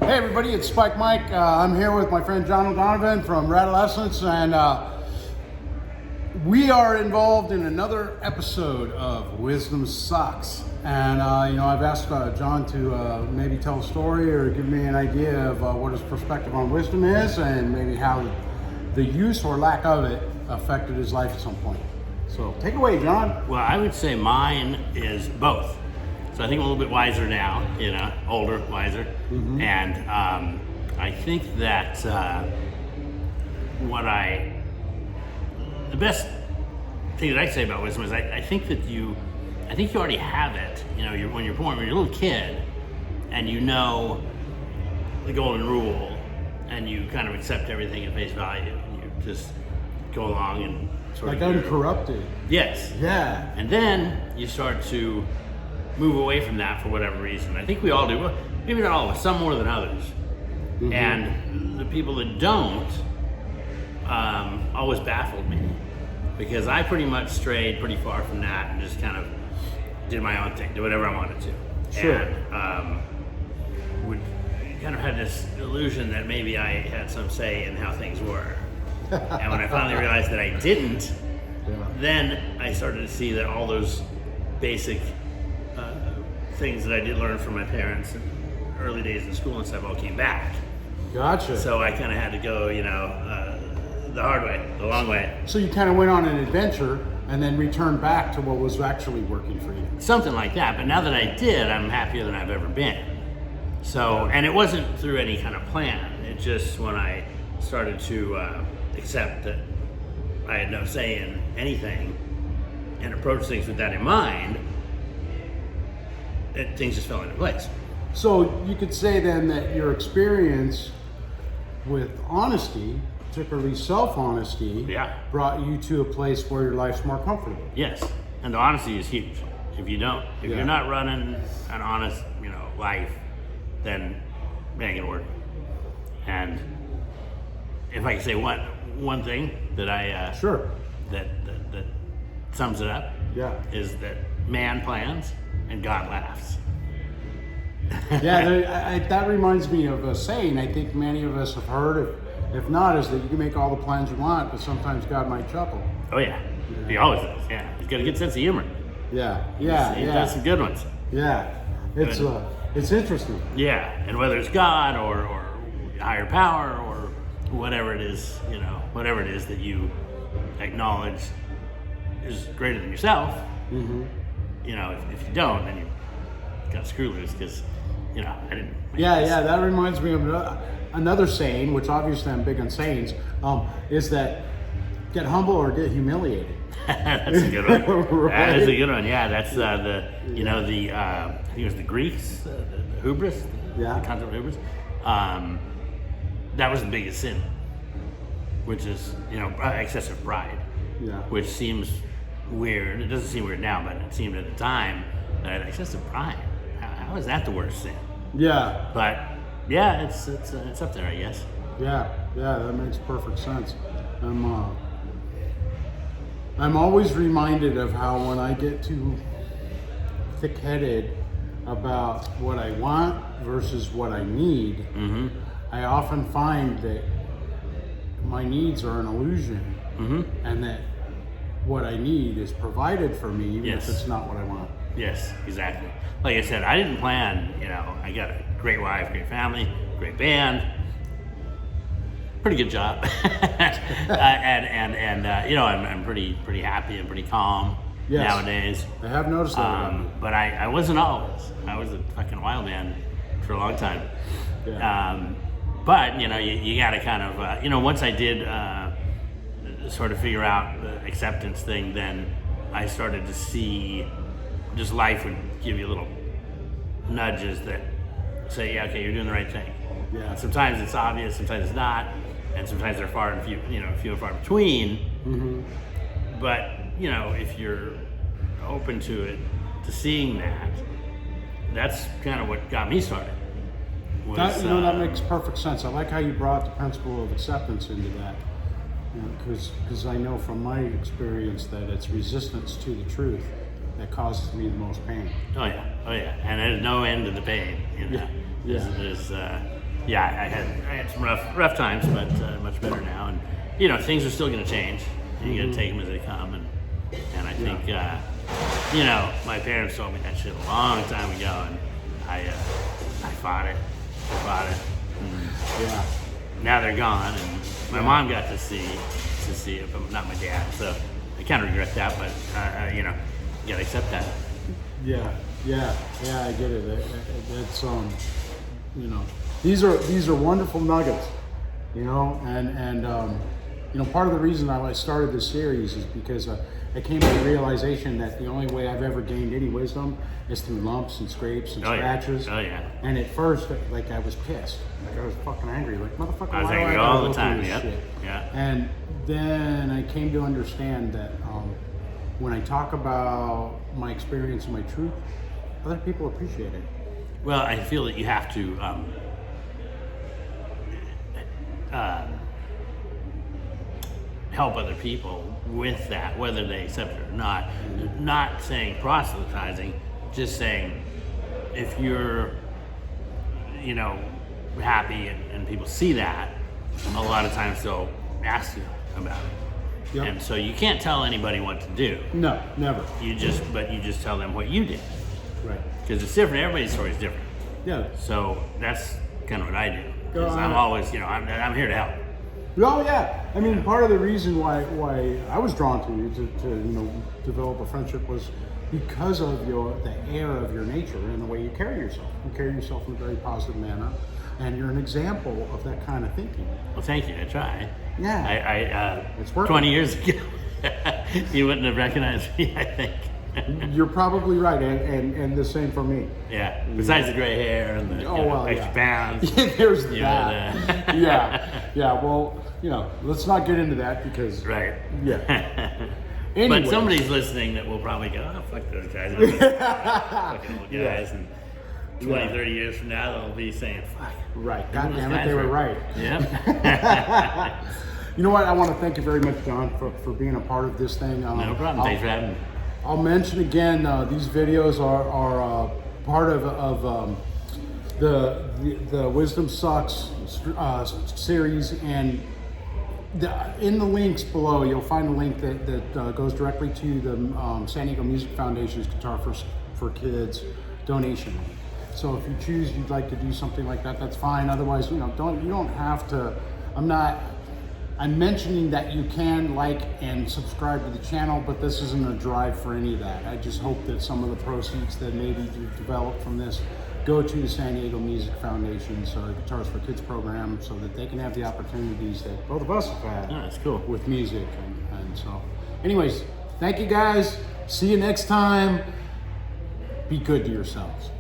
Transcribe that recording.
Hey everybody, it's Spike Mike. I'm here with my friend John O'Donovan from Radolescence, and we are involved in another episode of Wisdom Sucks. And I've asked John to maybe tell a story or give me an idea of what his perspective on wisdom is, and maybe how the use or lack of it affected his life at some point. So take it away, John. Well, I would say mine is both. So I think I'm a little bit wiser now, older, wiser. Mm-hmm. And I think that the best thing that I say about wisdom is I think you already have it. When you're born, when you're a little kid, and you know the golden rule, and you kind of accept everything at face value. And you just go along and sort of uncorrupted. Yes. Yeah. And then you start to move away from that for whatever reason. I think we all do. Well, maybe not all of us, some more than others. Mm-hmm. And the people that don't always baffled me, because I pretty much strayed pretty far from that and just kind of did my own thing, did whatever I wanted to. Sure. And would kind of had this illusion that maybe I had some say in how things were. And when I finally realized that I didn't, then I started to see that all those basic things that I did learn from my parents in early days in school and stuff all came back. Gotcha. So I kind of had to go, the hard way, the long way. So you kind of went on an adventure and then returned back to what was actually working for you. Something like that. But now that I did, I'm happier than I've ever been. So, and it wasn't through any kind of plan. It just when I started to accept that I had no say in anything and approach things with that in mind, things just fell into place. So you could say then that your experience with honesty, particularly self-honesty, brought you to a place where your life's more comfortable. Yes, and the honesty is huge. If you're not running an honest, life, then it ain't gonna work. And if I can say one thing that I sure that sums it up, is that man plans and God laughs. That reminds me of a saying I think many of us have heard. If not, is that you can make all the plans you want, but sometimes God might chuckle. Oh yeah, he always does. Yeah, he's got a good sense of humor. He does some good ones. Yeah, it's interesting. Yeah, and whether it's God or higher power or whatever it is, whatever it is that you acknowledge is greater than yourself. Mm-hmm. If you don't, then you got screw loose, because I didn't. That reminds me of another saying, which obviously I'm big on sayings, is that get humble or get humiliated. That's a good one. Right? That is a good one. Yeah, that's I think it was the Greeks, the hubris, the concept of hubris. That was the biggest sin, which is excessive pride. Yeah. Which seems weird. It doesn't seem weird now, but it seemed at the time that excessive pride. How is that the worst sin? Yeah. But yeah, it's up there, I guess. Yeah, that makes perfect sense. I'm always reminded of how when I get too thick-headed about what I want versus what I need, mm-hmm. I often find that my needs are an illusion, mm-hmm. and that what I need is provided for me, even if it's not what I want. Yes, exactly. Like I said, I didn't plan, I got a great wife, great family, great band, pretty good job. I'm pretty happy and pretty calm nowadays. I have noticed that. But I wasn't always. I was a fucking wild man for a long time. Yeah. But, you gotta kind of, once I did sort of figure out the acceptance thing, then I started to see just life would give you little nudges that say, okay, you're doing the right thing. Yeah. And sometimes it's obvious, sometimes it's not, and sometimes they're far and few and far between. Mm-hmm. But if you're open to it, to seeing that, that's kind of what got me started. That makes perfect sense. I like how you brought the principle of acceptance into that, because I know from my experience that it's resistance to the truth that causes me the most pain. Oh yeah. Oh yeah, and there's no end to the pain. You know, Yeah. I had some rough times, but much better now. And you know, things are still going to change. You got to take them as they come, and I think you know, my parents told me that shit a long time ago, and I fought it. Yeah. Now they're gone, and my mom got to see it, but not my dad. So I kind of regret that, but you know, you gotta accept that. Yeah, I get it. That's you know, these are wonderful nuggets, you know, and you know, part of the reason I started this series is because I came to the realization that the only way I've ever gained any wisdom is through lumps and scrapes and scratches. Oh yeah. And at first, like, I was pissed. Like, I was fucking angry. Like, motherfucker, I was why do angry gotta all go the through time. this Yep. shit? Yeah. And then I came to understand that when I talk about my experience and my truth, other people appreciate it. Well, I feel that you have to help other people with that, whether they accept it or not. Not saying proselytizing, just saying if you're, you know, happy and people see that, a lot of times they'll ask you about it. Yep. And so you can't tell anybody what to do. No, never. You just tell them what you did, Right. because it's different. Everybody's story is different. Yeah. So that's kind of what I do. 'Cause Uh, I'm always, you know, I'm here to help. Oh yeah. I mean, part of the reason why I was drawn to you to you know, develop a friendship was because of the air of your nature and the way you carry yourself. You carry yourself in a very positive manner, and you're an example of that kind of thinking. Well, thank you. I try. Yeah. I It's working. 20 years ago, you wouldn't have recognized me, I think. You're probably right, and the same for me. Yeah. Besides the gray hair and the extra pounds. There's you that. know, Yeah. Well, you know, let's not get into that because right. yeah. Anyway. But somebody's listening that will probably go, oh, fuck those guys. Those fucking old guys. And 20, 30 years from now, they'll be saying, fuck. Right. God those damn it, guys they were right. Yeah. You know what? I want to thank you very much, John, for being a part of this thing. No problem. Thanks for having me. I'll mention again, these videos are part of the Wisdom Sucks series, and in the links below, you'll find a link that goes directly to the San Diego Music Foundation's Guitar for Kids donation link. So if you choose, you'd like to do something like that, that's fine. Otherwise, you know, you don't have to. I'm mentioning that you can like and subscribe to the channel, but this isn't a drive for any of that. I just hope that some of the proceeds that maybe you've developed from this go to the San Diego Music Foundation's Guitars for Kids program, so that they can have the opportunities that both of us have had that's cool. with music. And so, anyways, thank you guys. See you next time. Be good to yourselves.